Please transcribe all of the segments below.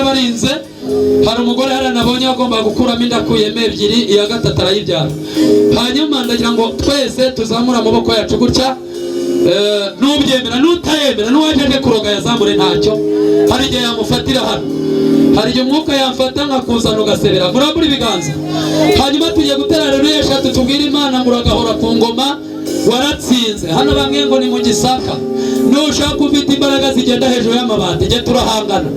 barinze hari umugore haranabonye agomba gukuramo inda kuyeme ebyiri iya gatatu arayibyara. Hanyuma ndagira ngo twese tuzamura amaboko yacu gutya, nubyemera n'utayemera n'uwaje kuroga yazamure ntacyo. Hari igihe yamufatira hano, hari igihe umwuka yamfata nkakuzana ugasebera murambura ibiganza. Hanyuma tugiye gutera rero eshatu tubwira Imana ngo uragahora ku ngoma waratsinze. Hano bamwe ngo ni mu Gisaka, nushaka ufite imbaraga zigenda hejuru y'amabati jye turahangana.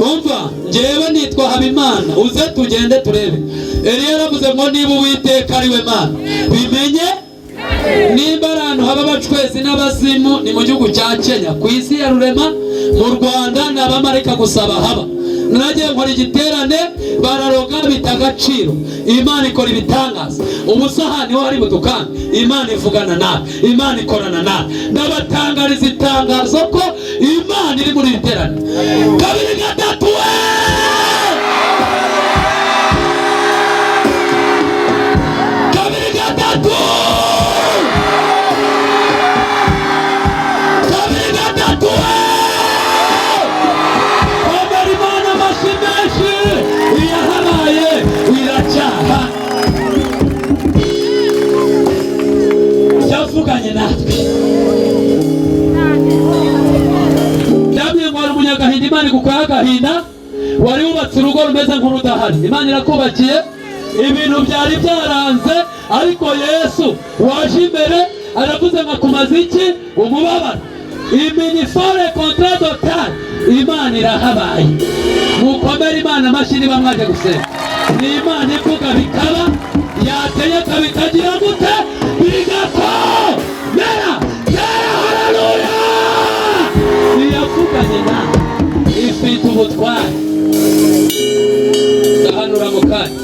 Umva njyewe nitwa Habimana, uze tugende turebe. Eliya yaravuze ngo niba Uwiteka ari we Mana bimenye. Nimba abantu haba abacwezi n'abazimu ni mu gihugu cya Kenya, ku isi ya rurema mu Rwanda ni abamarayika gusaba haba. Nagiye nkora igiterane bararoga bita agaciro, Imana ikora ibitangaza. Ubusaha niho hari budukana, Imana ivugana nawe, Imana ikorana nawe. Ndabatangariza itangazo ko Imana iri muri ibiterane. Kabiri gatatu kabiri gatatu kabiri gatatu Imana mashimeshi iyahabaye iracyaha yavuganye natwe. Ndabwiye ngo hari umunyagahinda Imana igukora agahinda, wari wubatse urugo rumeze nk'urudahari, Imana irakubakiye. Ibintu byari byaranze ariko Yesu waje imbere aravuze ngo kumaze iki umubabaro iminifore contre total. Imana irahabaye, mukomere Imana amashyi niba mwaje gusenga. Ni Imana ivuga bikaba, yategeka bikagira gute bigakomera. Haleluya! Iyavuganye nawe ifite ubutware. Ndahanura mu kanya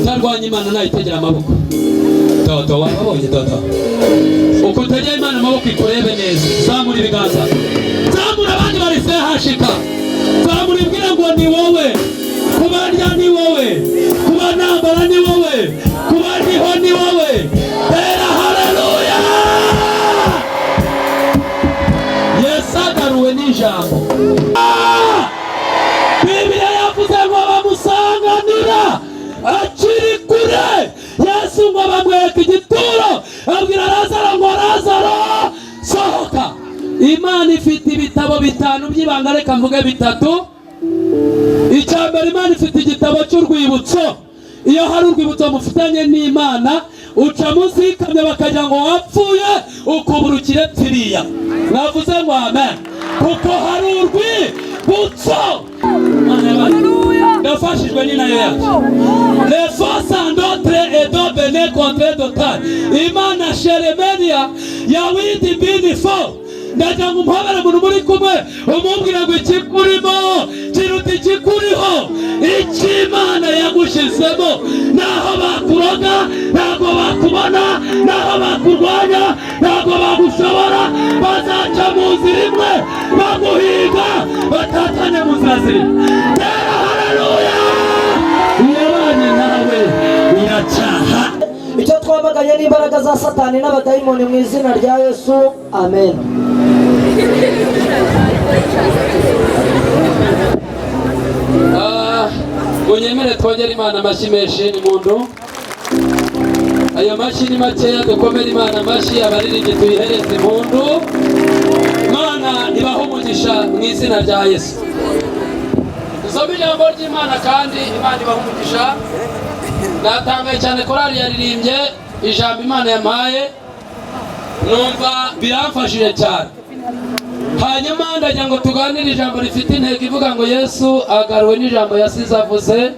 utarwanya Imana nayitegera amaboko. Toto wabonye toto uko utegera Imana amaboko ikurebe neza. Zamura ibiganza, zamura abandi barise hashika, zamura ibwira ngo ni wowe, kubarya ni wowe, kuba nambara ni wowe, kuba ndiho ni wowe. Tera haleluya! Yesu agaruwe n'ijambo. Bibiliya yavuze ngo bamusanganira akiri kure. Yesu ngo bamwereka igituro, abwira Lazaro ngo Lazaro sohoka. Imana ifite ibitabo bitanu by'ibanga, reka mvuge bitatu. Icyambere, Imana ifite igitabo cy'urwibutso. Iyo hari urwibutso mufitanye n'Imana uca munsi y'ikamyo bakagira ngo wapfuye ukuburukire pfiriya. Navuze ngo amen, kuko hari urwibutso. Ndafashijwe ni nayo yacu. Les forces en d'autres et d'au bene contre total. Imana Sheremenia ya widi binifo. Ndagira ngo umuhabere umuntu muri kumwe umubwira ngo ikikurimo kiruta ikikuriho. Imana yagushizemo, naho bakuroga ntabwo bakubona, naho bakurwanya ntabwo bagushobora. Bazaca mu nzira imwe baguhiga, batatanye mu nzira zimwe. Tera haleluya! Iyabanye nawe iracyaha. Icyo twamaganye n'imbaraga za Satani n'abadayimoni mu izina rya Yesu, amen. Unyemere twongere Imana amashyi menshi ni muntu. Ayo mashyi ni makeya, dukomere Imana amashyi, abaririmbyi tuyihereze impundu. Imana ibahe umugisha mu izina rya Yesu. Dusome ijambo ry'Imana kandi Imana ibahe umugisha. Natangaye cyane korali yaririmbye ijambo Imana yampaye, numva biramfashije cyane. Hanyuma ndagira ngo tuganire ijambo rifite intego ivuga ngo Yesu agaruwe n'ijambo yasize avuze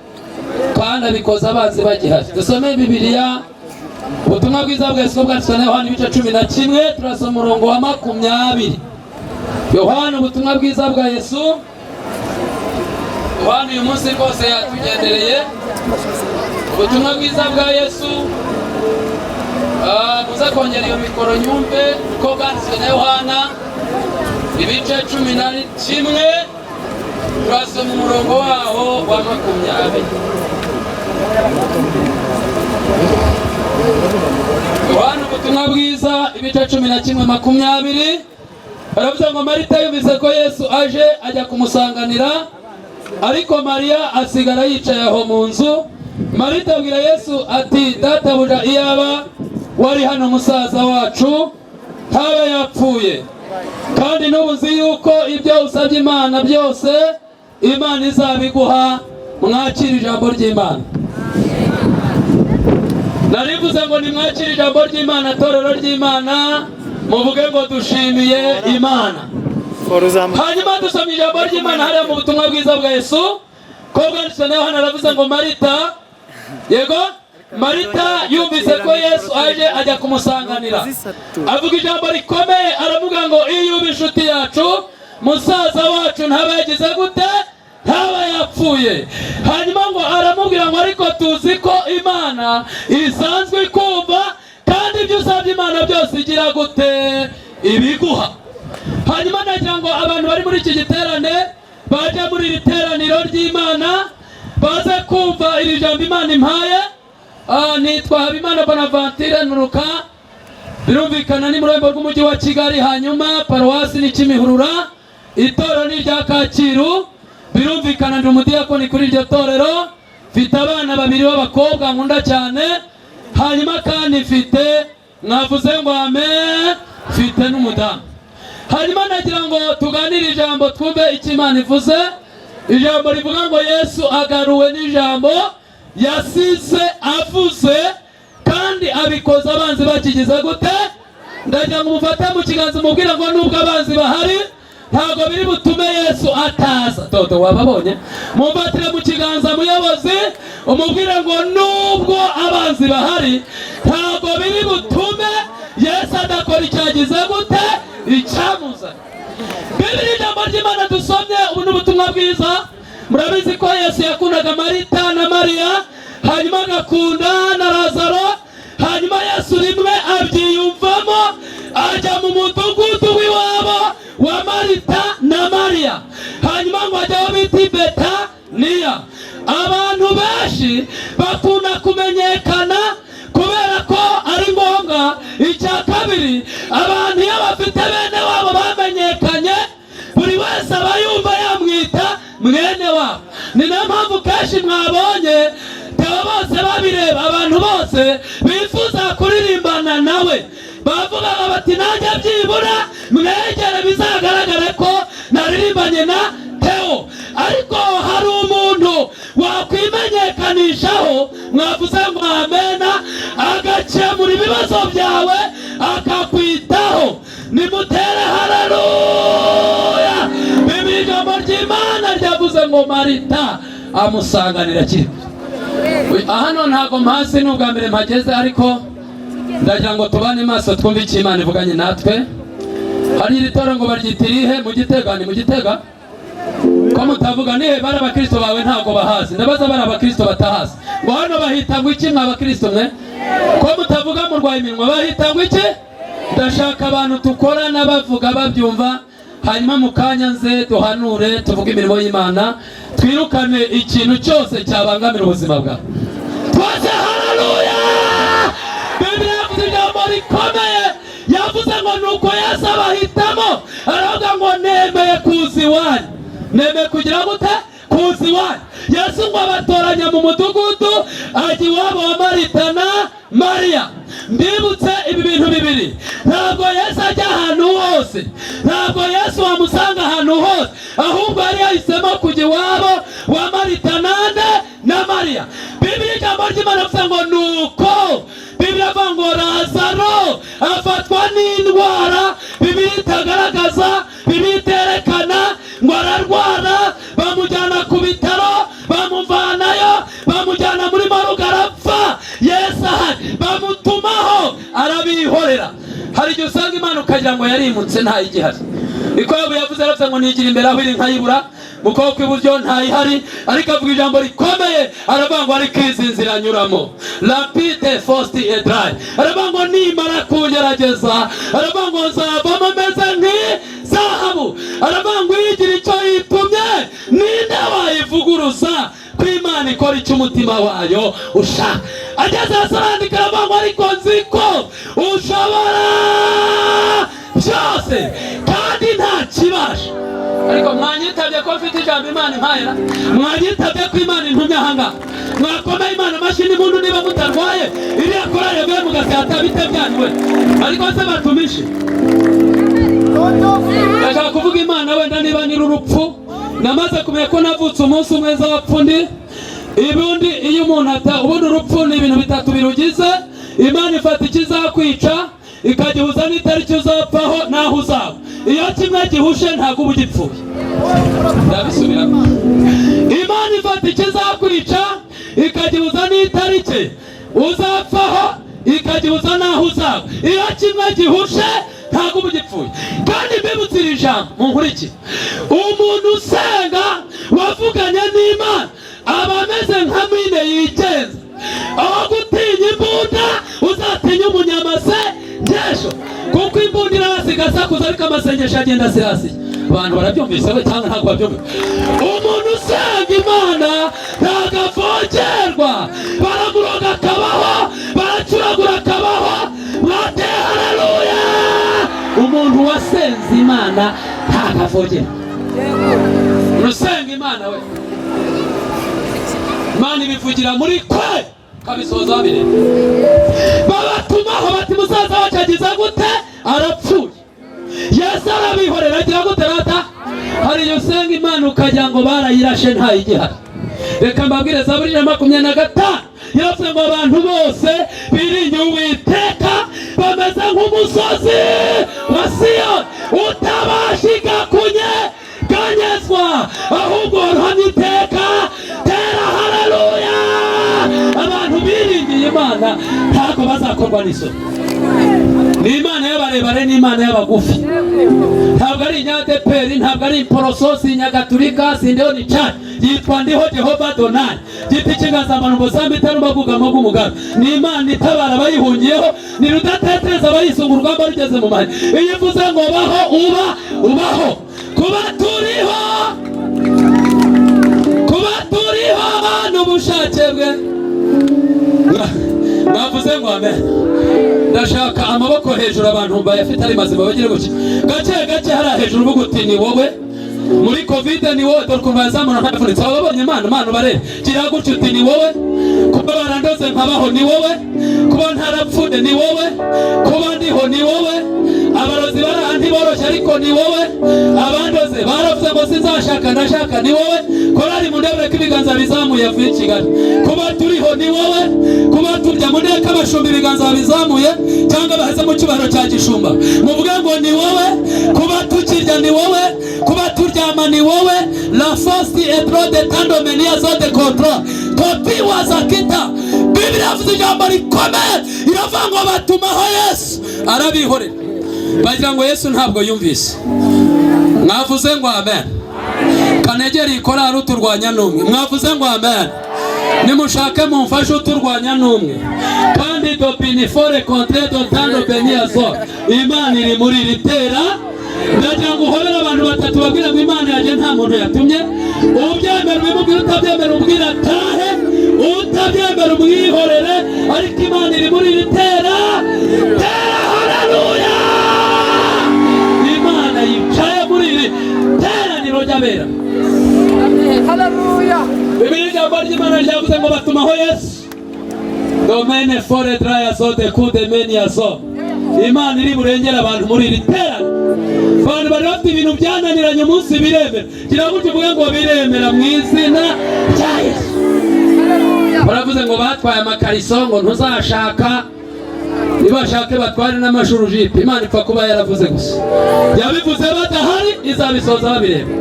kandi abikoze abanzi bagihari. Dusome Bibiliya, ubutumwa bwiza bwa Yesu bwanditswe na Yohana ibice 11, turasoma umurongo wa 20. Yohana, ubutumwa bwiza bwa Yesu. Yohana uyu munsi rwose yatugendereye. Ubutumwa bwiza bwa Yesu, muza kongera iyo mikoro nyumve uko bwanditswe na Yohana ibice 11, turasoma umurongo waho wa 20. Yohana ubutumwa bwiza ibice 11:20 baravuga ngo Marita yumvise ko Yesu aje ajya kumusanganira, ariko Mariya asigara yicaye aho mu nzu. Marita abwira Yesu ati, databuja, iyaba wari hano musaza wacu ntaba yapfuye. Kandi n'ubuzi yuko ibyo usabye Imana byose Imana izabiguha. Mwakira ijambo ry'Imana. Narivuze ngo nimwakira ijambo ry'Imana, torero ry'Imana, muvuge ngo dushimiye Imana. Hanyuma dusomye ijambo ry'Imana hariya mu butumwa bwiza bwa Yesu ko bwanditswe na Yohana. Aravuze ngo Marita, yego, Marita yumvise ko Yesu aje ajya kumusanganira, avuga ijambo rikomeye. Aravuga ngo iyo uba inshuti yacu, musaza wacu ntaba yagize gute? Ntaba yapfuye. Hanyuma ngo aramubwira ngo ariko tuzi ko Imana isanzwe ikumva, kandi ibyo usabye Imana byose igira gute? Ibiguha. Hanyuma nagira ngo abantu bari muri iki giterane baje muri iri teraniro ry'Imana baze kumva iri jambo Imana impaye. Nitwa Habimana Bonaventure Nturuka, birumvikana ni mu rwego rw'umujyi wa Kigali. Hanyuma paruwasi ni Kimihurura, itorero ni rya Kacyiru. Birumvikana ndi umudiyakoni kuri iryo torero. Mfite abana 2 b'abakobwa nkunda cyane. Hanyuma kandi mfite, mwavuze ngo amen, mfite n'umudamu. Hanyuma nagira ngo tuganire ijambo, twumve icyo Imana ivuze. Ijambo rivuga ngo Yesu agaruwe n'ijambo yasize avuze, kandi abikoza abanzi bakigize gute? Ndagira ngo mufate mu kiganza mubwire ngo nubwo abanzi bahari ntabwo biri butume Yesu ataza. Toto wababonye? Mumfatire mu kiganza muyobozi umubwire ngo nubwo abanzi bahari ntabwo biri butume Yesu adakora icyagize gute? Icyamuza. Bibiri ijambo ry'Imana dusomye ubu n'ubutumwa bwiza. Murabizi ko Yesu yakundaga Marita na Mariya, hanyuma agakunda na Lazaro. Hanyuma Yesu rimwe abyiyumvamo ajya mu mudugudu w'iwabo wa Marita na Mariya. Hanyuma ngo ajya aho bita Betaniya. Abantu benshi bakunda kumenyekana kubera ko ari ngombwa. Icya kabiri, abantu iyo bafite bene wabo bamenyekanye, buri wese aba yumva yamwita mwene wabo. Ni nayo mpamvu kenshi mwabonye Theo bose babireba, abantu bose bifuza kuririmbana nawe. Bavugaga bati nanjye byibura mwegere bizagaragare ko naririmbanye na Theo. Ariko hari umuntu wakwimenyekanishaho, mwavuze ngo amena, agakemura ibibazo byawe akakwitaho. Nimutere haleluya. Bibiri ijambo ry'Imana ryavuze ngo Marita amusanganira kiri. Hano ntago mpasi n'ubwa mbere mpageze, ariko ndagira ngo tubane maso twumve icyo Imana ivuganye natwe. Hari iri toro ngo baryitirihe mu Gitega. Ni mu Gitega? Ko mutavuga nihe bari abakristo bawe ntago bahazi? Ndabaza bari abakristo batahazi. Ngo hano bahita ngo iki mwa abakristo mwe? Ko mutavuga mu rwaye iminwa bahita ngo iki? Ndashaka abantu tukorana bavuga babyumva, hanyuma mu kanya nze duhanure tuvuge imirimo y'Imana, twirukane ikintu cyose cyabangamira ubuzima bwawe. Twese haleluya. Bibiliya yavuze ijambo rikomeye, yavuze ngo nuko Yesu abahitamo, aravuga ngo nemeye kuza iwanyu. Nemeye kugira gute? Kuza iwanyu. Yesu ngo abatoranya mu mudugudu ajya iwabo wa Marita na Mariya. Mbibutse ibi bintu bibiri, ntabwo Yesu ajya ahantu hose, ntabwo Yesu wamusanga ahantu hose, ahubwo yari yahisemo kujya iwabo wa Marita na Mariya. Bibiliya ijambo ry'Imana rivuga ngo nuko, Bibiliya ivuga ngo Lazaro afatwa n'indwara Bibiliya itagaragaza, Bibiliya iterekana ngo ararwara, bamujyana ku bitaro, bamuvanayo, bamujyana muri maruga arapfa. Yesu ahari, bamutumaho arabihorera. Hari igihe usanga Imana ukagira ngo yarimutse ntayigihari. Iko yavuze aravuze ngo nigira imbere aho iri nkayibura, mu kuboko kw'iburyo ntayihari, ariko avuga ijambo rikomeye. Aravuga ngo ariko izi nzira anyuramo rapide fosti edrai, aravuga ngo nimara kugerageza, aravuga ngo nzavamo meze nk'izahabu. Aravuga ngo igira icyo yitumye ninde wayivuguruza? Ko Imana ikora icyo icyo umutima wayo ushaka. Ageze hasi arandika aravuga ariko nzi ko ushobora byose kandi nta kibasha. Ariko mwanyitabye ko mfite ijambo Imana impayira, mwanyitabye ko Imana intumye ahangaha, mwakomeye Imana amashyi n'impundu niba mutarwaye iriya korari yavuye mu Gatsata bitebyaniwe. Ariko se batumishe ndashaka kuvuga Imana wenda niba niri urupfu, namaze kumenya ko navutse umunsi umwe z'abapfundi. Ibundi iyo umuntu ubundi urupfu ni ibintu bitatu birugize. Imana ifata ikizakwica ikagihuza n'itariki uzapfaho n'aho uzaba. Iyo kimwe gihushe ntabwo uba ugipfuye. Ndabisubiramo. Imana ifata ikizakwica ikagihuza n'itariki uzapfaho ikagihuza n'aho uzaba. Iyo kimwe gihushe ntabwo uba ugipfuye. Kandi mbibutse iri jambo munkurikire, umuntu usenga wavuganye n'Imana aba ameze nka mine yigenza. Aho gutinya imbunda uzatinya umunyamasengesho, kuko imbunda irasigasakuza ariko amasengesho agenda asirasiye. Abantu barabyumvise we cyangwa ntabwo babyumvise? Umuntu usenga Imana ntabwo avogerwa, baramuroga akabaho, baracuragura akabaho. Mwate haleluya! Umuntu wasenze Imana ntabwo avogerwa. Urusenga Imana we, Imana ibivugira muri kwe kabisoza babire. Babatumaho bati musaza wacu agize gute? Arapfuye. Yesu arabihorera agira gute rata? Hari iyo usenga Imana ukagira ngo barayirashe ntayigihari. Reka mbabwire Zaburi 25 yavuze ngo abantu bose biringiye Uwiteka bameze nk'umusozi wa Siyoni utabashika kunyeganyezwa, ahubwo uhamye iteka. Tera haleluya! Abantu biringiye Imana ntabwo bazakorwa n'isoni. Ni Imana y'abarebare n'Imana y'abagufi. Ntabwo ari inyadeperi, ntabwo ari imporososi, inyagatulika, sindeho ni cyane. Yitwa ndiho Jehova Donani. Giti kigazamana ubuzambi itarumabugamo bw'umugabe. Ni Imana itabara abayihungiyeho, ni rudatetereza abayisunga urugamba rugeze mu mahina. Iyo ivuze ngo baho ubaho. Kuba turiho n'ubushake bwe. Bavuze ngo amen. Ndashaka amaboko hejuru abantu bayafite ari mazima bagire gutya. Gake hari hejuru uvuga uti ni wowe. Muri Covid ni wowe, dore kumva yazamura ntapfunitse. Ababonye Imana bare gira gutya uti ni wowe. Kuba barandoze nkabaho ni wowe. Kuba ntarapfude ni wowe. Kuba ndiho ni wowe. Abarozi barahandi boroshye ariko ni wowe. Abandoze baravuze ngo sinzashaka ndashaka ni wowe. Korari mundebere ko ibiganza bizamuye avuye i Kigali. Kuba turiho ni wowe. Kuba turya mundeka abashumba ibiganza bizamuye cyangwa baheze mu cyubahiro cya gishumba muvuge ngo ni wowe. Kuba tukirya ni wowe. Kuba turyama ni wowe. La force est trop de tando menia zone de contrôle. Topi wazakita. Biblia yavuze ijambo rikomeye iravuga ngo batumaho Yesu arabihorera. Bagira ngo Yesu ntabwo yumvise. Mwavuze ngo amen. Kanegeri korari uturwanya n'umwe. Mwavuze ngo amen. Nimushake mumfashe uturwanya n'umwe. Kandi dopini fore contre dotando beniazo. Imana iri muri ritera. Ndagira ngo uhobere abantu batatu babwira ngo Imana yaje nta muntu yatumye. Ubyemera ubimubwira, utabyemera ubwira tahe. Utabyemera umwihorere, ariko Imana iri muri ritera. Tera haleluya! Imana yicaye muri iri teraniro ry'abera. Haleluya! Bibiliya ijambo ry'Imana ryavuze ngo batumaho Yesu. Domene fore draya zote kude menia zo. Imana iri burengera abantu muri iri teraniro. Abantu bari bafite ibintu byananiranye umunsi biremera. Gira gutyo uvuge ngo biremera mu izina rya Yesu. Baravuze ngo batwaye amakariso ngo ntuzashaka, nibashake batware n'amashuru jipe. Imana ipfa kuba yaravuze gusa. Yabivuze badahari izabisoza babireba.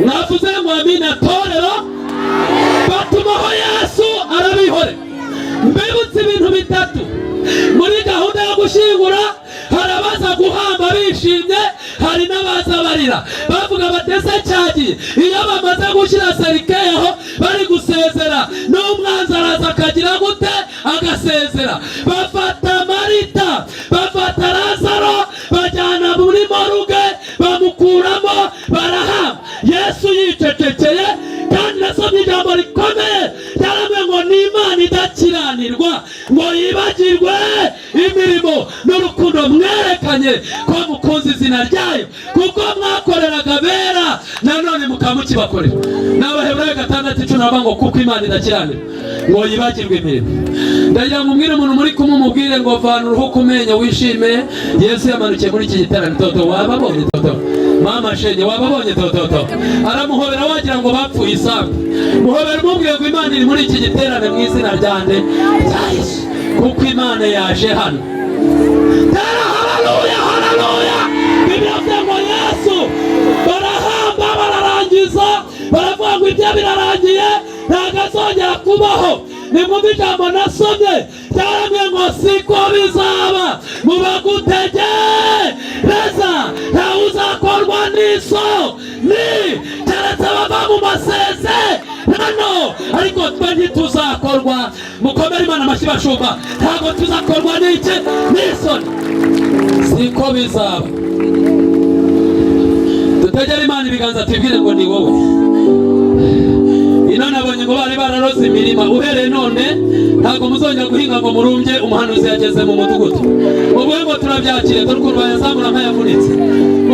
Navuze ngo amina torero batumaho Yesu arabihore. Mbibutse ibintu bitatu muri gahunda yo gushingura. Hari abaza guhamba bishimye, hari n'abaza barira bavuga batese cyagiye. Iyo bamaze gushyira serikeho bari gusezera n'umwanzi araza akagira gute agasezera. Bafata Marita, bafata Lazaro, bajyana muri moruge bamukuramo barahamba. Yesu yicecekeye kandi nasomye ijambo rikomeye ryaramwe ngo ko mukunze izina ryayo, kuko mwakoreraga bera nanone mukamukibakorera. N'Abaheburayo 6:10 ngo kuko Imana idakiranira ngo yibagirwe imirimo. Ndagira ngo umbwire umuntu muri kumwe umubwire ngo vana uruhu kumenya wishime. Yesu yamanukiye muri iki giterane. Toto wababonye? Toto mama shenge wababonye? Toto aramuhobera wagira ngo bapfuye isambu. Muhobera umubwire ngo Imana iri muri iki giterane mu izina ryande rya Yesu, kuko Imana yaje hano. Haleluya, haleluya. Biblia ivuga ngo Yesu barahamba bararangiza, baravuga ngo ibyo birarangiye ntabwo azongera kubaho. Nimwumve ijambo nasomye ryarambwiye ngo siko bizaba, mubagutegereza ntawe uzakorwa n'isoni keretse bava mu masezerano, ariko twe ntituzakorwa. Mukomere Imana amashyi bashumba, ntabwo tuzakorwa n'iki? N'isoni. Siko bizaba. Dutegere Imana ibiganza tubwire ngo ni wowe. Ino nabonye ngo bari bararoze imirima, uhereye none ntabwo muzongera guhinga ngo murumbye umuhanuzi yageze mu mudugudu. Ubwo ngo turabyakire, dore ukuntu bayazamura nk'ayavunitse.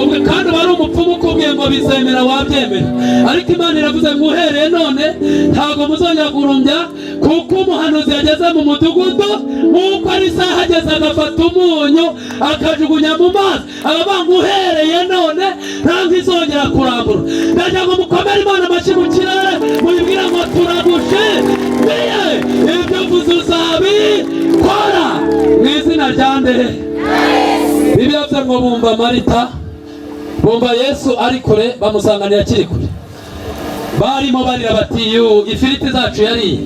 Ubwo kandi bari umupfumu ukubwiye ngo bizemera wabyemera, ariko Imana iravuze ngo uhereye none ntabwo muzongera kurumbya, kuko umuhanuzi yageze mu mudugudu. Nk'uko ari isaha ageze agafata umunyu akajugunya mu mazi, aravuga ngo uhereye none ntabwo izongera kurambura. Ndagira ngo mukomere Imana amashyi mu kirere, muyibwira ngo turagushimiye, ibyo uvuze uzabikora mu izina rya nde? Bibiliya ivuga ngo bumva Marita, bumva Yesu ari kure, bamusanganira akiri kure. Barimo barira bati ifiriti zacu yariye,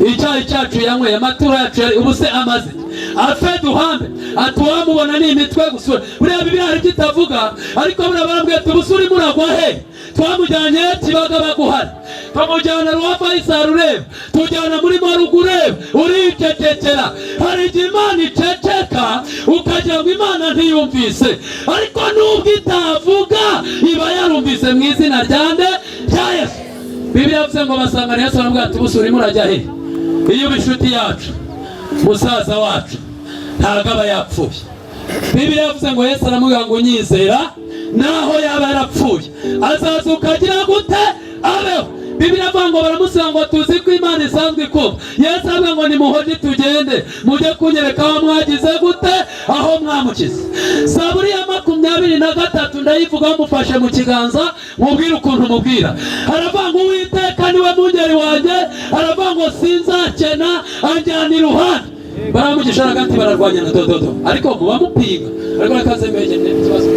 icyayi cyacu yanyweye, amaturo yacu yari, ubu se amaze afe duhambe. Ati wamubona ni imitwe gusura. Buriya Bibiliya hari kitavuga, ariko buriya barambwiye ati ubusuri muragwa he? Twamujyanye Kibagabaga uhari, tumujyana Rwafayisari ureba, tujyana muri Marugu ureba, uricecekera. Hari igihe Imana iceceka ukagira ngo Imana ntiyumvise, ariko nubwo itavuga iba yarumvise mu izina ryande rya Yesu. Bibiliya yavuze ngo basangana Yesu aramubwira ati ubusuri murajya he? Iyo inshuti yacu musaza wacu ntabwo aba yapfuye. Bibiliya yavuze ngo Yesu aramubwira ngo unyizera naho yaba yarapfuye azaza ukagira gute abeho. Bibiliya ivuga ngo baramusanga ngo tuzi ko Imana isanzwe ikora. Yesu avuga ngo nimuhoje tugende mujye kunyereka aho mwagize gute, aho mwamukize. Zaburi ya 23 ndayivuga mufashe mu kiganza mubwire ukuntu mubwira. Aravuga ngo Uwiteka niwe mungeri wanjye, aravuga ngo sinzakena anjyana iruhande. Baramugisha hagati bararwanya na dododo, ariko muba mupinga, ariko rakaze mbeje n'ikibazo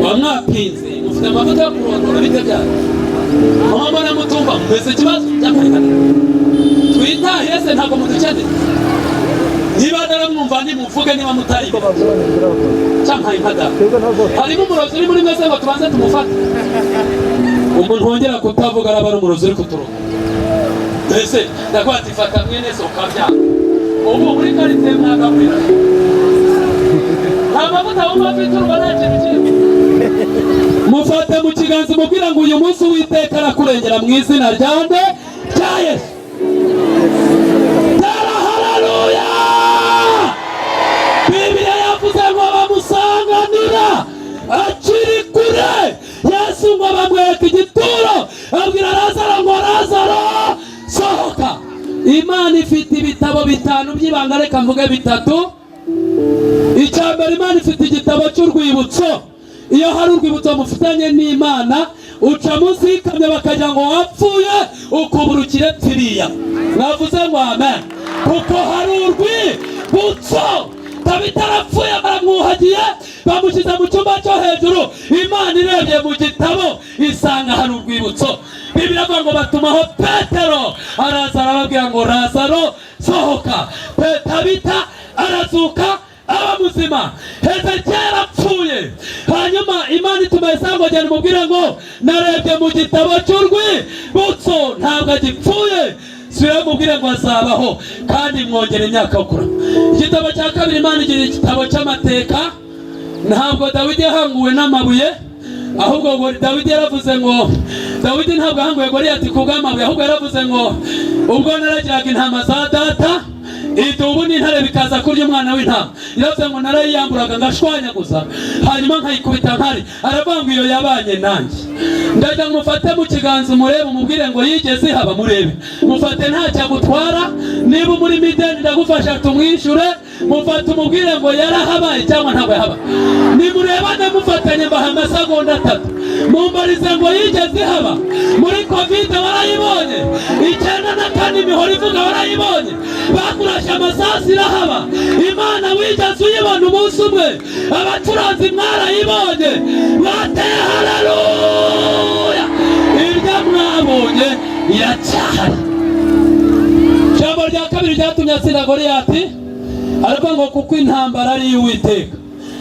wamwapinze mufite amavuta yo kurondora bite byari amabona mutumba mwese ikibazo cy'akarikana twitahire se ntabwo mudukeneye. Niba naramwumva nimuvuge niba mutari cyangwa impada harimo umurozi uri muri mwese ngo tubanze tumufate. Umuntu wongera kutavuga araba ari umurozi uri kuturuka. Mbese ndakwati fata mwene so kabya ubu muri karite mwagabwira amavuta wumafite urubana cy'ibiki mufate mu kiganza mubwira ngo uyu munsi Uwiteka arakurengera mu izina ryande rya Yesu. Haleluya. Bibiliya yavuze ngo bamusanganira akiri kure. Yesu ngo bamwereka igituro, abwira Lazaro ngo Lazaro sohoka. Imana ifite ibitabo 5 by'ibanga, reka mvuge 3. Icyambere Imana ifite igitabo cy'urwibutso. Iyo hari urwibutso mufitanye n'Imana uca munsi y'ikamyo bakagira ngo wapfuye ukuburukire pfiriya. Navuze ngo amen. Kuko hari urwibutso tabitarapfuye baramwuhagiye bamushyize mu cyumba cyo hejuru. Imana irebye mu gitabo isanga hari urwibutso. Bibiliya ivuga ngo batumaho Petero, araza arababwira ngo Lazaro sohoka. Tabita arazuka aba muzima. Hezekiya yarapfuye. Hanyuma Imana ituma Yesayi ngo genda umubwire ngo narebye mu gitabo cy'urwibutso ntabwo agipfuye, sura mubwire ngo azabaho kandi mwongere imyaka okura. Igitabo cya kabiri Imana igira igitabo cy'amateka. Ntabwo Dawidi yahanguwe n'amabuye, ahubwo ngo Dawidi yaravuze ngo Dawidi ntabwo yahanguwe Goliyati kubw'amabuye, ahubwo yaravuze ngo ubwo naragiraga intama za data idubu n'intare bikaza kurya umwana w'intama. Iravuze ngo narayiyamburaga ngashwanyaguza hanyuma nkayikubita nkari. Aravuga ngo iyo yabanye nanjye. Ndagira ngo mufate mu kiganza umurebe umubwire ngo yigeze haba murebe. Mufate ntacyo agutwara, niba muri mideni ndagufasha tumwishure. Mufate umubwire ngo yarahabaye cyangwa ntabwo yahabaye. Nimurebane mufatanye mbaha amasegonda 3. Mumbarize ngo yigeze haba. Muri covid warayibonye, 94 imihoro ivuga warayibonye, bakurasha amasasi irahaba. Imana wigeze uyibona umunsi umwe, abacuranzi mwarayibonye, mwateye haleluya. Irya mwabonye iracyahari. Jambo rya kabiri ryatumye atsinda Goliyati, aravuga ngo kuko intambara ari y'Uwiteka.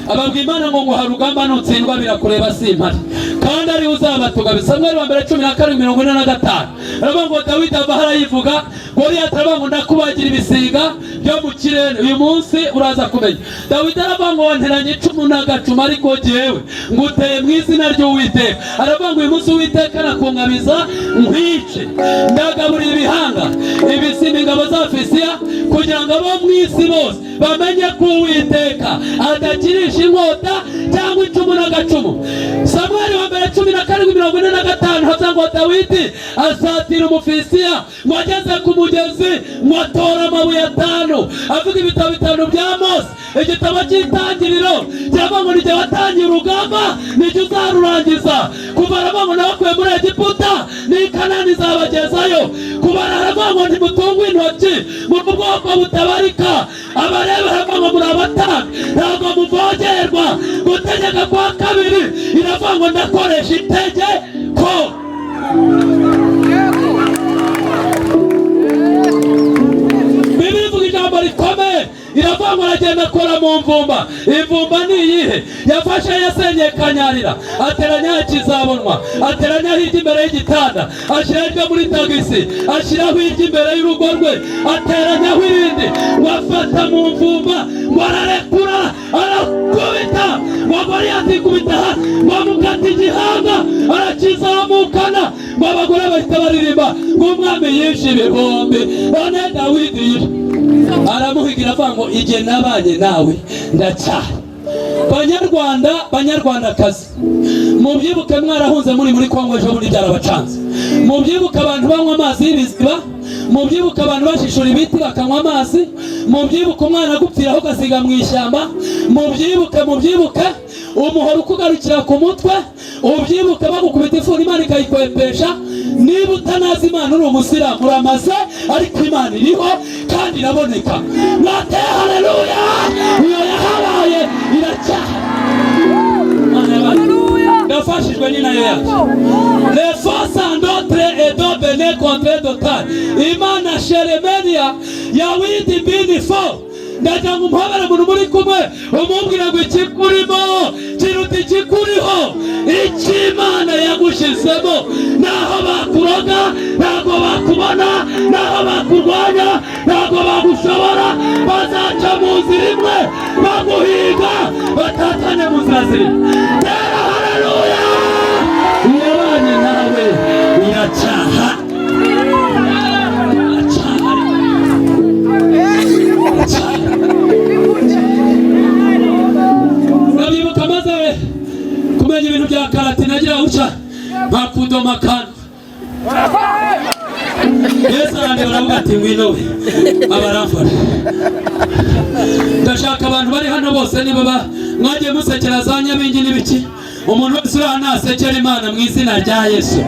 Ababwira Imana ngo hari urugamba nutsindwa birakureba simpari, kandi ari uzabatuga. Samweli wa mbere 17:45. Aravuga ngo Dawidi ava harayivuga, Goliyati aravuga ngo ndakubagira ibisiga byo mu kirere. Uyu munsi uraza kumenya Dawidi aravuga ngo wanteranye icumu n'agacuma, ariko jewe nguteye mu izina ry'Uwiteka. Aravuga ngo uyu munsi Uwiteka nakungabiza nkwice, ndagaburira ibihanga ibisimba ingabo za Fisiya, kugira ngo abo mu isi bose bamenye ko Uwiteka adakirisha inkota cyangwa icumu n'agacumu. Samweli wa mbere 17:45 havuga ngo Dawidi asatira Umufisiya, ngo ageze ku mugezi ngo atora amabuye 5. Avuga ibitabo 5 bya Mose. Igitabo cy'Itangiriro kiravuga ngo nijye watangiye urugamba, nijye uzarurangiza. Kuva aravuga ngo nabakuye muri Egiputa n'i Kanani zabagezayo. Kuva aravuga ngo ntimutungwe intoki mu bwoko butabarika. Abareba aravuga ngo muri abatanga ntabwo muvogerwa. Gutegeka kwa kabiri iravuga ngo ndakoresha itegeko. Bibiri ivuga ijambo rikomeye, iravuga ngo aragenda akora mu mvumba. Imvumba ni iyihe? Yafashe yasenye kanyarira, ateranya kizabonwa, ateranya hirya imbere y'igitanda, ashyiraho iryo muri tagisi, ashyiraho hirya imbere y'urugo rwe, ateranyaho irindi. Wafata mu mvumba ngo ararekura, arakubita, ngo Goliyati ikubita, ngo amukata igihanga, arakizamukana. Ngo abagore bahita baririmba ngo umwami yishe ibihumbi. None Dawidi yishe, aramuhigira avuga ngo igihe nabanye nawe ndacyari. Banyarwanda, banyarwandakazi, mubyibuke mwarahunze muri Kongo ejo bundi byarabacanze. Mubyibuke abantu banywa amazi y'ibiziba, mubyibuke abantu bashishura ibiti bakanywa amazi, mubyibuke umwana gupfiraho ugasiga mu ishyamba, mubyibuke umuhoro ukugarukira ku mutwe, ubyibuke bagukubita ifuni Imana ikayikwepesha. Niba utanazi Imana uri umusiramu uramaze, ariko Imana iriho kandi iraboneka. Mwateye haleluya. Iyo yahabaye iracyahari. Ndafashijwe ni nayo yacu. Les forces en d'autres et d'obene contre d'autres. Imana Sheremenia yawidi binifo. Ndagira ngo umuhabere umuntu muri kumwe umubwira ngo ikikurimo kiruta ikikuriho. Imana yagushizemo, naho bakuroga ntabwo bakubona, naho bakurwanya ntabwo bagushobora. Bazaca mu nzira imwe baguhiga, batatanye mu nzira zimwe. Tera haleluya. Iyabanye nawe iracyaha. Nabibuka maze kumenya ibintu bya karate, nagira uca nkakudoma kandi Yesu arandeba aravuga ati ngwino we, abaramfasha. Ndashaka abantu bari hano bose niba mwagiye musekera za Nyabingi n'ibiki, umuntu wese uri hano asekera Imana mu izina rya Yesu.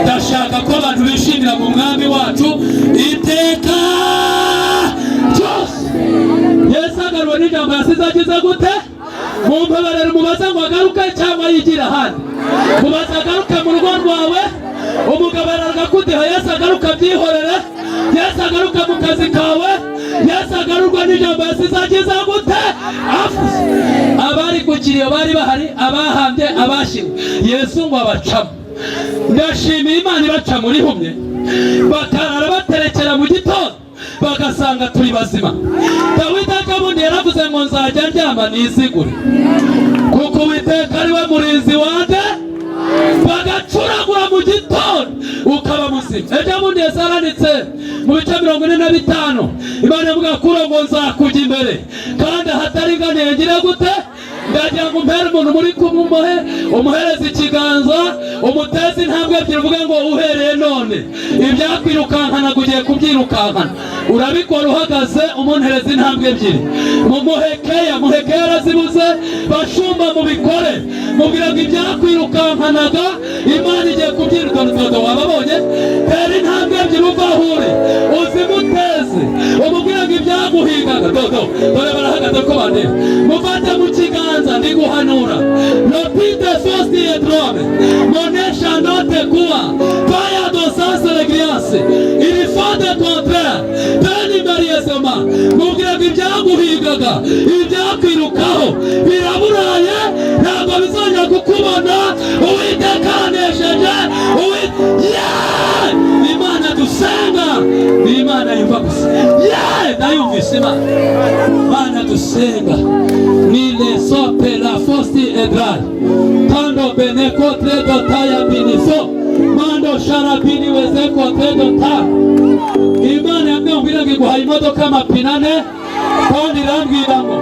Ndashaka ko abantu bishimira mu mwami wacu iteka cyose. Yesu agarura n'ijambo yasize agize gute? Mumbabarira umubaza ngo agaruke cyangwa yigira hano. Mubaza agaruke mu rugo rwawe, umugabo aragakudiha. Yesu agaruka byihorere, Yesu agaruka mu kazi kawe, Yesu agarurwa n'ijambo yasize agize gute? Abari kukiriyo bari bahari, abahambye, abashyingwe, Yesu ngo abacamo. Ndashimiye Imana ibaca muri humye, bakarara baterekera mu gitondo bagasanga turi bazima. Dawidi akabundi yaravuze ngo nzajya ndyama nizigure, kuko Uwiteka ari we murinzi wanjye. Bagacuragura mu gitondo ukaba muzima. Ejo bundi yasaranitse mu bice 45 Imana ivuga kuro ngo nzakujya imbere kandi ahataringaniye ngira gute ndagira ngo umpere umuntu muri kumwe umuhereza ikiganza umutezi intambwe ebyiri uvuga ngo uhereye none ibyakwirukankana ugiye kubyirukankana urabikora uhagaze umunhereza intambwe ebyiri muhekeya arazibuze bashumba mubikore mubwira ngo ibyakwirukankanaga Imana igiye kubyirukankana wababonye tera intambwe ebyiri uvahure uzimuteze umubwira ngo ibyaguhigaga dore barahagaze ko bandeba mufate mu kiganza ndi guhanura lopite fosti edrome monesha note kuwa paya dosase regriance ili fode contraire teni mariesema mubwira ngo ibyaguhigaga ibyakwirukaho biraburaye ntabwo bizongera kukubona Uwiteka anesheje Imana dusenga Imana yumva gusa ndayumvise Imana dusenga nile sope la fosti edral tando bene kotre dotaya binifo mando sharabini weze kotre dota Imana yambwira ngo iguhaye imodoka amapinane kandi irambwira ngo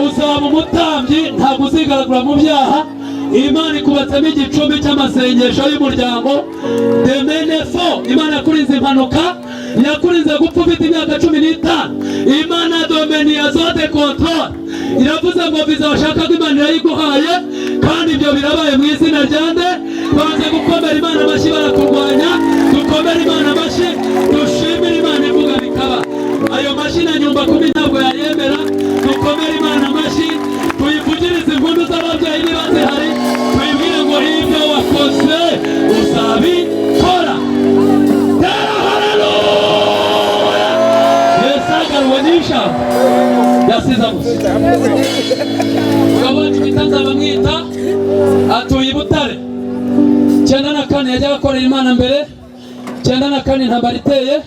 uzaba umutambyi ntabwo uzigaragura mu byaha Imana ikubatsemo igicumbi cy'amasengesho y'umuryango demenefo Imana yakurinze impanuka yakurinze gupfa ufite imyaka 15 Imana domeni ya zode control iravuze ngo viza washakaga Imana irayiguhaye kandi ibyo birabaye mu izina ryande banze gukomera Imana amashyi barakurwanya dukomere Imana amashyi dushimire Imana ivuga bikaba ayo mashyi na nyumba 10 ntabwo yayemera dukomere Imana amashyi tuyivugirize impundu z'ababyeyi niba zihari tuyibwire ngo ibyo wakoze uzabikora haleluya yesagarwe n'ijambo yasiza gusa umugabo wacu bitanza bamwita atuye i Butare 94 yajya akorera Imana mbere 94 intambara iteye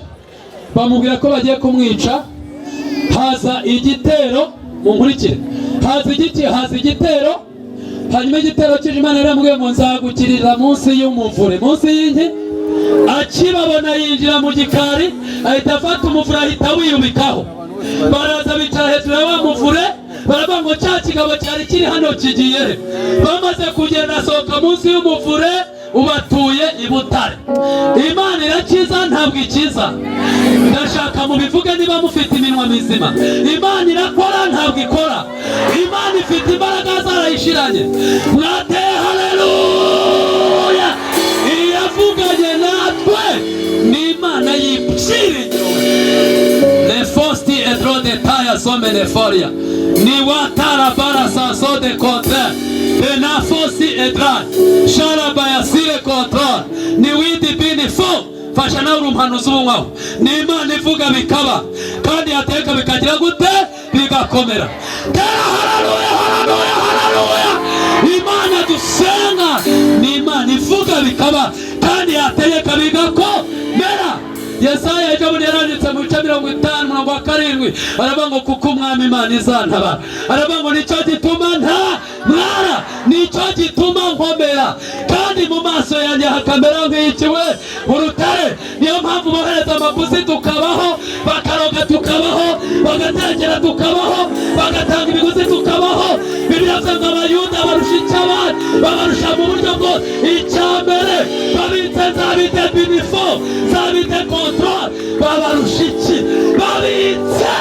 bamubwira ko bagiye kumwica haza igitero mu nkurikire haza igitero hanyuma igitero kije Imana yaramubwiye ngo nzagukirira munsi y'umuvure munsi y'inki akibabona yinjira mu gikari ahita afata umuvure ahita wiyubikaho baraza bicara hejuru ya wa muvure baravuga ngo cya kigabo cyari kiri hano kigiye bamaze kugenda asohoka munsi y'umuvure ubatuye i Butare Imana irakiza ntabwo ikiza ndashaka mubivuge niba mufite iminwa mizima Imana irakora ntabwo ikora Imana ifite imbaraga zarayishiranye mwateye haleluya iyavuganye natwe ni Imana y'ibyiringiro le fosti edro de taya somene foria ni watara bara saso de contraire Bena fosi edran sharaba yasire control ni widi bini fo fasha nawe umuhanuzi w'umwaho ni Imana ivuga bikaba kandi yateka bikagira gute bigakomera haleluya Imana dusenga ni Imana ivuga bikaba kandi yateka bigakomera Yesaya ijabuni yaranditse mu bice 50:7 aravuga ngo kuko umwami Imana izantabara aravuga ngo nicyo gituma mwara nicyo gituma nkomera kandi mu maso yanjye hakamera nk'ikiwe urutare niyo mpamvu bohereza amapusi tukabaho bakaroga tukabaho bagatekera tukabaho bagatanga ibiguzi tukabaho Bibiliya ivuga ngo abayuda barusha icy'abandi babarusha mu buryo bwo icyambere babitse zabite binifo zabite control babarusha iki babitse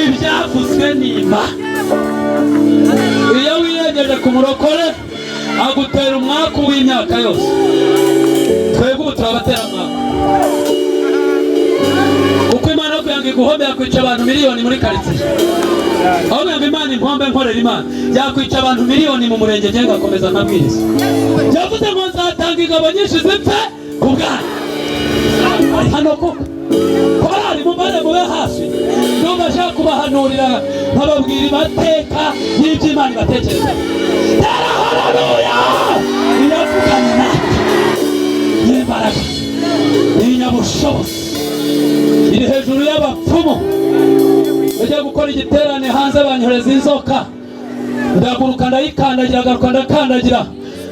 ibyavuzwe n'Imana iyo wiyegeje ku murokore agutera umwaka w'imyaka yose twebwe ubu turabatera mwaka uko Imana yo kuyanga iguhombe yakwica abantu miliyoni muri karitsiye aho ngo Imana impombe nkorera Imana yakwica abantu miliyoni mu murenge ngenga akomeza nkabwiriza yavuze ngo nzatanga ingabo nyinshi zipfe ku bwanyu hano koko korari mubare mube hafi nubwo ashaka kubahanurira nkababwira amateka y'iby'Imana ibatekereza haleluya iyavugana natwe y'imbaraga y'inyabushobozi iri hejuru y'abapfumu bajya gukora igiterane hanze banyoreza inzoka ndaguruka ndayikandagira agaruka ndakandagira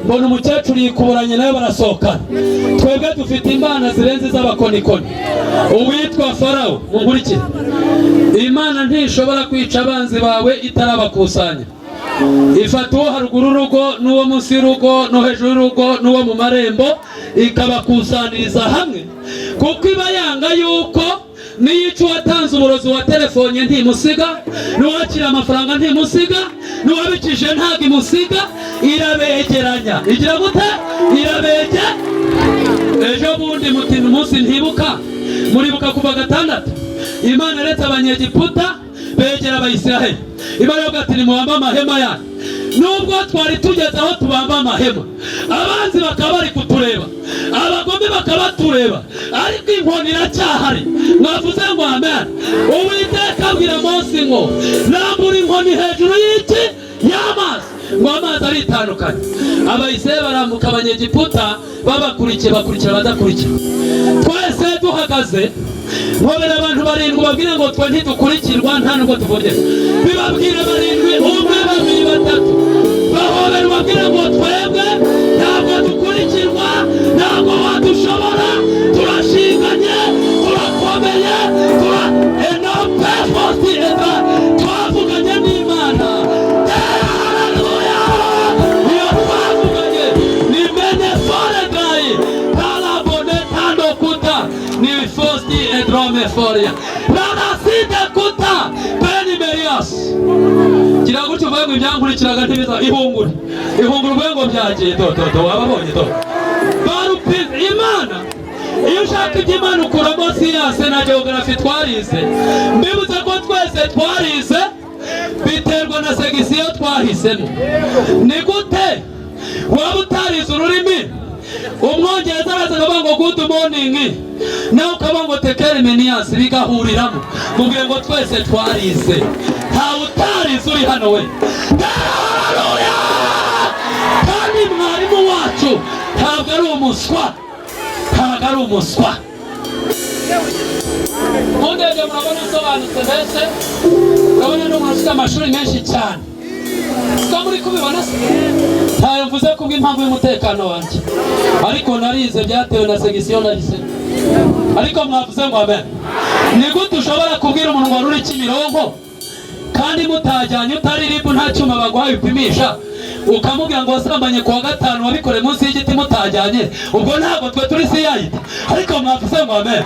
mbona umukecuru yikuburanye nawe barasohokana. Twebwe dufite imana zirenze z'abakonikoni. Uwitwa Farawo, munkurikire. Imana ntishobora kwica abanzi bawe itarabakusanya. Ifata uwo haruguru urugo n'uwo munsi y'urugo no hejuru y'urugo n'uwo mu marembo ikabakusaniriza hamwe, kuko iba yanga yuko niyica uwatanze uburozi wa telefone ntimusiga, n'uwakira amafaranga ntimusiga, n'uwabikije ntabwo imusiga. Irabegeranya. Igira gute? Irabege. Ejo bundi mutinda umunsi ntibuka, muribuka kuva 6 Imana yaretse abanyegiputa begera Abayisiraheli. Imana yavuga ati nimuhamba amahema yanyu. Nubwo twari tugeze aho tubamba amahema, abanzi bakaba bari kutureba, abagome bakaba tureba, ariko inkoni iracyahari. Mwavuze ngo amen. Uwiteka abwira Mose ngo rambura inkoni hejuru y'iki? Y'amazi. Ngo amazi aritandukanye. Abayisiraheli barambuka abanyegiputa babakurikiye, bakurikira badakurikira. Twese duhagaze nkobera abantu 7 babwire ngo twe ntidukurikirwa nta nubwo tuvogera. Bibabwire 7 umwe 2 3 bahobera babwire ngo twebwe ntabwo dukurikirwa, ntabwo wadushobora, turashinganye, turakomeye, twavuganye n'Imana. Haleluya! Iyo twavuganye ni mene foregayi talabone tando kuta ni fosti edrome foria ranaside kuta beni merias. Gira gutyo uvuye ngo ibyankurikiraga ntibiza ihungura ngo byagiye do wababonye do barupize Imana. Iyo ushaka iby'Imana ukuramo siyanse na geography twarize. Mbibutse ko twese twarize biterwa na segisiyo twahisemo. Ni gute waba utarize ururimi? Umwongereza araza akavuga ngo good morning, nawe ukavuga ngo tekere meniyasi, bigahuriramo. Mubwire ngo twese twarize, ntawe utarize uri hano we. Haleluya! Kandi mwarimu wacu ntabwo ari umuswa, ntabwo ari umuswa. Mundege murabona usobanutse mbese, urabona n'umuntu ufite amashuri menshi cyane. Siko muri kubibona se? Ntayo mvuze kubw'impamvu y'umutekano wanjye, ariko narize byatewe na segisiyo narize. Ariko mwavuze ngo amen. Ni gute ushobora kubwira umuntu ngo ruri Kimironko kandi mutajyanye, utari ribu nta cyuma baguhaye upimisha, ukamubwira ngo wasambanye kuwa 5 wabikore munsi y'igiti mutajyanye? Ubwo ntabwo twe turi siyayita. Ariko mwavuze ngo amen.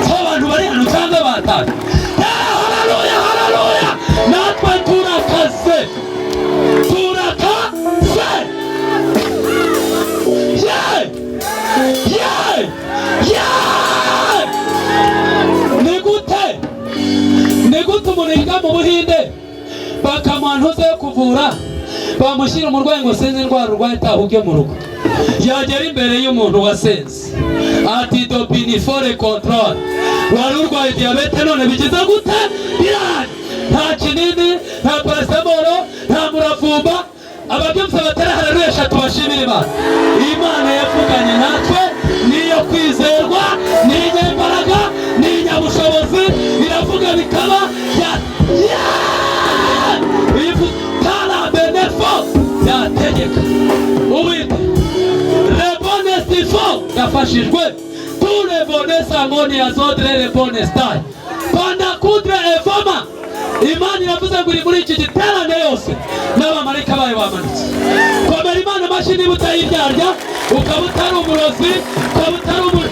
So abantu bari hano cyangwa batanye. Haleluya, haleluya! Natwe turakaze, turakaze. Ni gute umuntu yiga mu Buhinde bakamuha ntuze yo kuvura, bamushyira umurwayi ngo senze indwara urwaye tahuge mu rugo, yagera imbere y'umuntu wasenze ati dopini fore control, wari urwaye diyabete none bigize gute? Birani. Nta kinini, nta paracetamol, nta muravumba. Ababyumva batera haleluya, tubashimire Imana. Imana yavuganye natwe, niyo kwizerwa, ni inyembaraga, ni inyabushobozi, iravuga bikaba yategeka. Uwite rebonesifu yafashijwe turebonesa ngoni ya zodre rebonestai pandakudre evoma. Imana iravuze ngo iri muri iki giterane yose n'abamarayika bayo bamanitse. Komera Imana amashyi niba utayiryarya, ukaba utari umurozi, ukaba utari umurozi.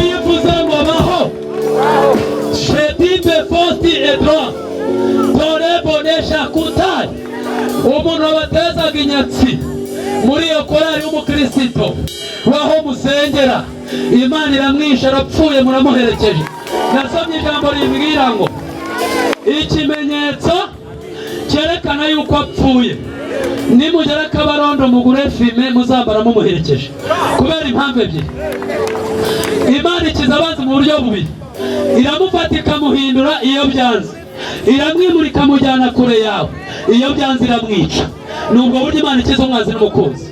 Iyo uvuze ngo baho shedide fosti edron torebonesha kutari, umuntu wabatezaga inyatsi muri iyo korari y'umukristo waho musengera, Imana iramwisha, arapfuye, muramuherekeje. Nasomye ijambo rimbwira ngo ikimenyetso cyerekana yuko apfuye, nimugera Kabarondo mugure filime muzambara mumuherekeje. Kubera impamvu ebyiri. Imana ikiza abanzi mu buryo bubiri. Iramufata ikamuhindura iyo byanze, iramwimura ikamujyana kure yawe iyo byanze iramwica. Nubwo buryo Imana ikiza umwanzi n'umukunzi.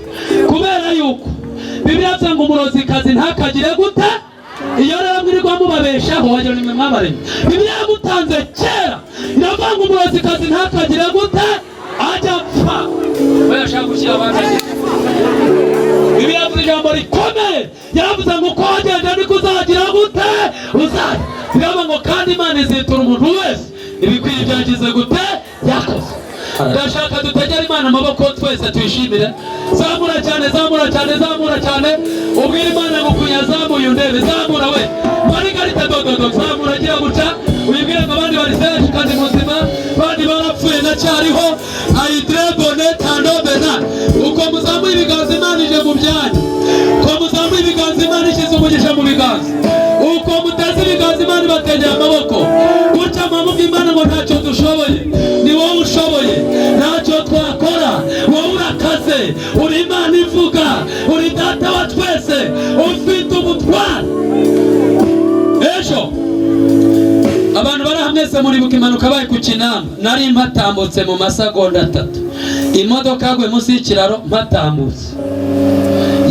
Kubera yuko Bibiliya ivuga ngo umurozikazi ntakagire gute? Iyo rero mwirirwa mubabeshaho wagira nimwe mwabaremye. Bibiliya yamutanze kera, iravuga ngo umurozikazi ntakagire gute? Ajya apfa. gushyira abantu ibi yavuze ijambo rikomeye yaravuze ngo uko wagenda niko uzagira gute uzajya biraba ngo kandi Imana izitura umuntu wese ibikwiye byagize gute yakoze ndashaka dutegera Imana amaboko twese tuyishimire zamura cyane zamura cyane zamura cyane ubwira Imana ngo kunyazamuye undebe zamura we Margarita dododo zamura gira guca uyibwira ngo abandi bari seje kandi muzima bandi barapfuye ndacyariho ayidrebone tandobena uko muzamuye ibiganza Imana ije mu byanyu uko muzamuye ibiganza Imana ishyize umugisha mu biganza uko muteze ibiganza Imana ibategera amaboko gutya mpamvu Imana ngo ntacyo dushoboye ni wowe ushoboye ntacyo twakora wowe urakaze uri Imana ivuga uri data wa twese ufite umutwaro ejo abantu bari hamwese muribuka impanuka baye ku Kinamba nari mpatambutse mu masegonda 3 imodoka yagwe munsi y'ikiraro mpatambutse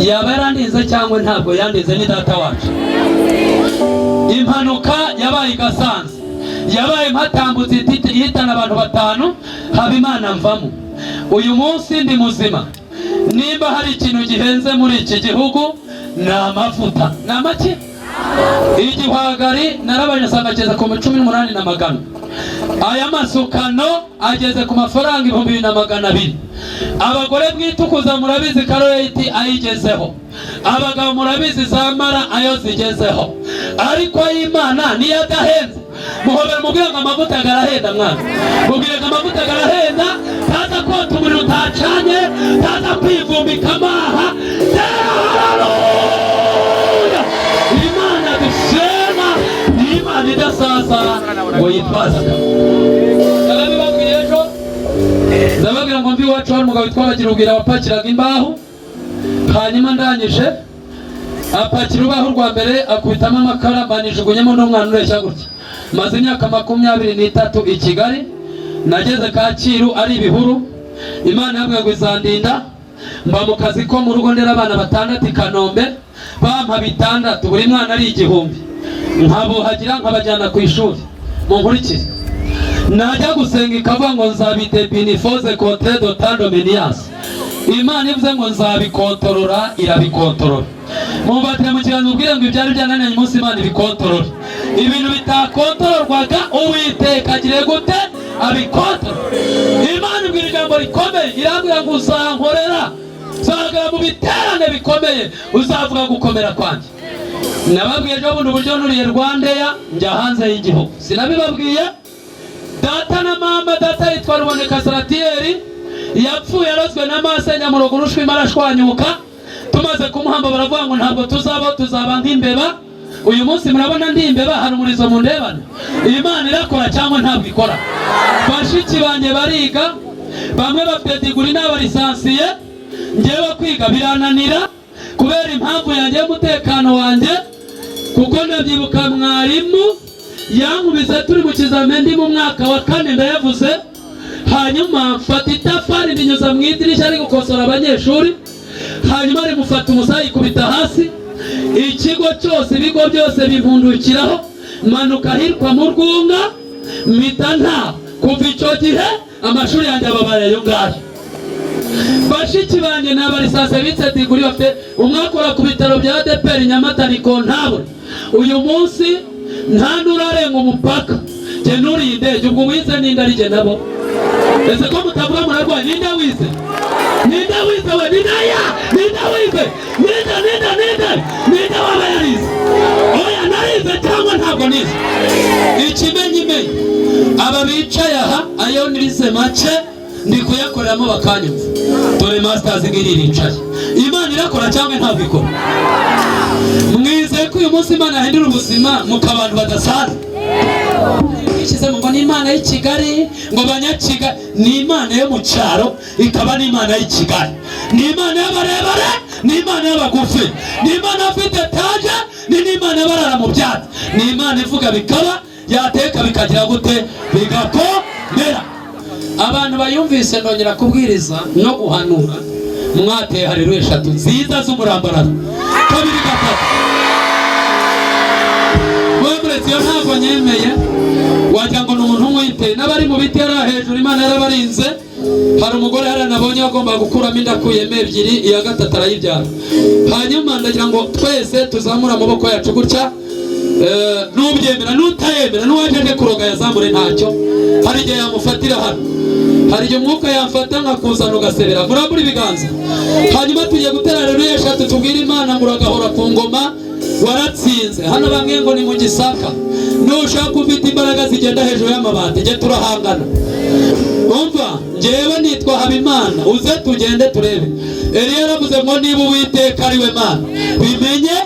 yaba yarandinze cyangwa ntabwo yandinze ni data wacu impanuka yabaye Gasanze yabaye mpatambutse ihitana abantu 5 haba Imana mvamo uyu munsi ndi muzima nimba hari ikintu gihenze muri iki gihugu ni amavuta ni amaki igihwagari narabanye sangageza ku 18,000 aya masukano ageze ku mafaranga 2,200 abagore bwitukuza murabizi karoreti ayigezeho abagabo murabizi zamara ayo zigezeho ariko Imana niyo adahenze muhobera mubwira ngo amavuta agarahenda mwana mubwira ngo amavuta agarahenda taza kota umuriro utacanye taza kwivumbika amaha Imana dushema ni Imana idasasa ngo yitwazaga yarabibabwiye ejo ndababwira ngo mbi wacu hari umugabo witwa Bagirubwira wapakiraga imbaho hanyuma ndangije apakira urubaho rwa mbere akubitamo amakara banijugunyemo n'umwana ureshya gutya maze imyaka 23 i Kigali nageze Kacyiru ari ibihuru Imana yambwiye ngo izandinda mba mu kazi ko mu rugo ndera abana 6 i Kanombe bampa 6 buri mwana ari 1,000 nkabuhagira nkabajyana ku ishuri mu nkurikire najya gusenga ikavuga ngo nzabite binifoze contre de tandomenias Imana ivuze ngo nzabikontorora irabikontorora mubatira mu kiganza ubwire ngo ibyari byanananye umunsi Imana ibikontorora ibintu bitakontororwaga Uwiteka agire gute abikontorora Imana ibwira ijambo rikomeye irambwira ngo uzankorera uzagera mu biterane bikomeye uzavuga gukomera kwanjye nababwiye ejo bundi uburyo nuriye Rwandeya njya hanze y'igihugu sinabibabwiye data na mama data yitwa Ruboneka Salatieri yapfuye yarozwe na mase Nyamurogo urushwi marashwanyuka tumaze kumuhamba baravuga ngo ntabwo tuzaba nk'imbeba uyu munsi murabona ndi imbeba hari umurizo mu ndebane Imana irakora cyangwa ntabwo ikora bashiki banje bariga bamwe bafite diguri n'abarisansiye ngewe kwiga birananira kubera impamvu yanjye y'umutekano wanjye kuko ndabyibuka mwarimu yankubise turi mu kizamini mu mwaka wa 4 ndayavuze hanyuma mfata itafari ndinyuza mu idirishya ari gukosora abanyeshuri hanyuma ari mufata umusayi kubita hasi ikigo cyose ibigo byose bimpundukiraho manuka hirwa mu Rwunga mpita nta kuva icyo gihe amashuri yanjye ababaye ayo ngayo bashiki banjye n'abarisase bitse diguri bafite umwakora ku bitaro bya ADPR Nyamata ni kontabule uyu munsi nta nurarenga umupaka je nuri indege ubwo wize ninda rije nabo ese ko mutavuga murarwaye ninde wize we ninda wize ninda wabayarize oya narize cyangwa ntabwo nize ikimenyimenyi aba bicaye aha ayo nirize make ndi kuyakoreramo bakanyumva dore masters ngiri ricaye Imana irakora cyangwa ntabwo ikora mwize ko uyu munsi Imana yahindura ubuzima mu kabantu badasanzwe ishyize ngo ni Imana y'i Kigali ngo Banyakigali ni Imana yo mu cyaro ikaba ni Imana y'i Kigali ni Imana y'abarebare ni Imana y'abagufi ni Imana afite etaje ni Imana y'abarara mu byatsi ni Imana ivuga bikaba yateka bikagira gute bigakomera abantu bayumvise ndongera kubwiriza no guhanura mwateye haleluya 3 nziza z'umurambararo 2 3 ntabwo nyemeye wagira ngo n'umuntu umwite n'abari mu biti yari hejuru Imana yarabarinze hari umugore hariya nabonye agomba gukuramo inda akuyemo ebyiri, iya gatatu arayibyara. Hanyuma ndagira ngo twese tuzamure amaboko yacu gutya, nubyemera n'utayemera n'uwaje kuroga yazamure ntacyo. Hari igihe yamufatira hano, hari igihe umwuka yamfata nkakuzana ugasebera. Murambura ibiganza, hanyuma tugiye gutera haleluya eshatu tubwire Imana ngo uragahora ku ngoma, waratsinze. Hano bamwe ngo ni mu Gisaka, nushaka ufite imbaraga zigenda hejuru y'amabati, jye turahangana. Umva, njyewe nitwa Habimana, uze tugende turebe. Eliya yaravuze ngo niba Uwiteka ari we Mana, bimenye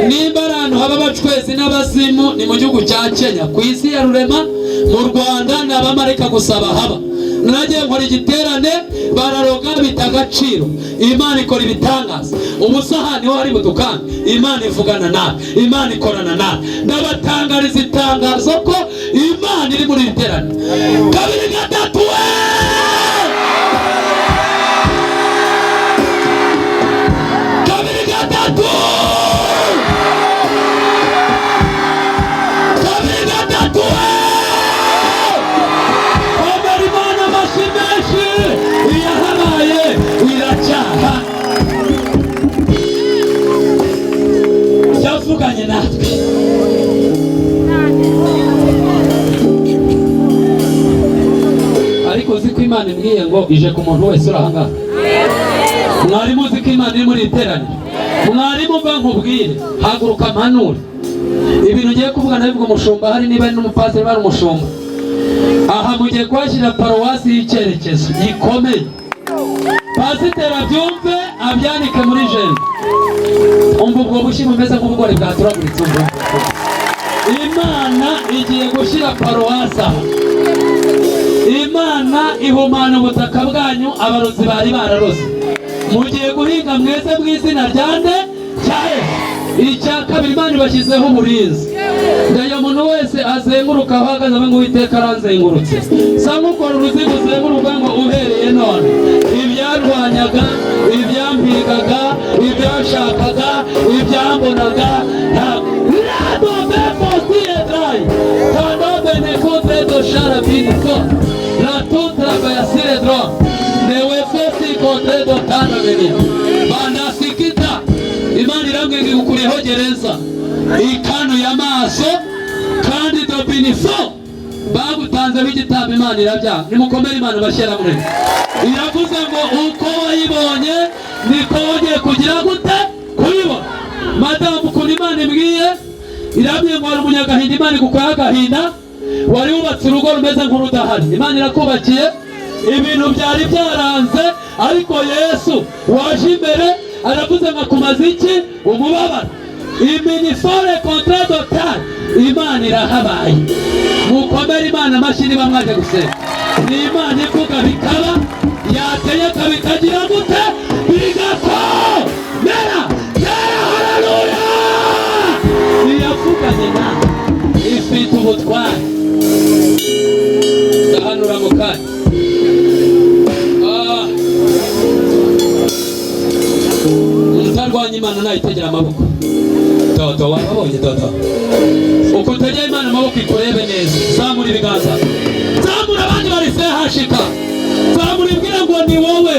nimba abantu haba abacwezi n'abazimu ni mu gihugu cya Kenya, ku isi ya rurema, mu Rwanda ni abamarayika gusa bahaba. Nagiye nkora igiterane bararoga bita Agaciro, Imana ikora ibitangaza. Umusahani ho hari budukana, Imana ivugana nawe, Imana ikorana nawe. Ndabatangariza itangazo ko Imana iri muri ibiterane. Kabiri gatatu we! Kabiri gatatu! Kabiri gatatu we! Iyahabaye iracyaha, yavuganye natwe. Ariko uzi ko Imana imbwiye ngo ije ku muntu wese uri ahangaha? Mwari muzi ko Imana iri muri iterane? Mwari mumva nkubwire, haguruka mpanure ibintu ugiye kuvuga. Nabivuga umushumba hari, niba ari n'umupasiteri bari umushumba. Aha mugiye kwashyira paruwasi y'icyerekezo gikomeye. Pasiteri abyumve abyandike muri jenda. Umva ubwo bushyi bumeze nk'ubugori bwaturaguritse. Imana igiye gushyira paruwasi aha. Imana ihumana ubutaka bwanyu abarozi bari bararoze. Mugiye guhinga mwese mu izina rya nde? Cya Yesu. Icya kabiri, Imana ibashyizeho uburinzi. Ndayo muntu wese azenguruka ahagaze ngo Uwiteka aranzengurutse. Sanga ukora uruziga uzenguruka ngo uhereye none ibyarwanyaga, ibyampigaga, ibyashakaga, ibyambonaga Imana irambwira igukureho gereza ikanuye amaso kandi dobinifo bagutanzeho igitambo. Imana irabyanga. Nimukomere Imana bashyira muri iravuze ngo uko wayibonye niko wongeye kugira gute kuyibona. Madamu ukuntu Imana imbwiye, irambwiye ngo hari umunyagahinda Imana igukuyeho agahinda. Wari wubatse urugo rumeze nk'urudahari, Imana irakubakiye. Ibintu byari byaranze, ariko Yesu waje imbere aravuze ngo akumaze iki? Umubabaro. Iminifore kontra dotari, Imana irahabaye. Mukomere Imana amashyi niba mwaje gusenga. Ni Imana ivuga bikaba, yategeka bikagira gute? Bigakomera. Haleluya! Iyavuganye nawe ifite ubutware. Ndahanura mu kanya. Utarwanya Imana nayitegera amaboko. Dodo wababonye dodo. Uko utegera Imana amaboko ikurebe neza. Zamura ibiganza. Zamura abandi bari sehashika. Zamura ibwira ngo ni wowe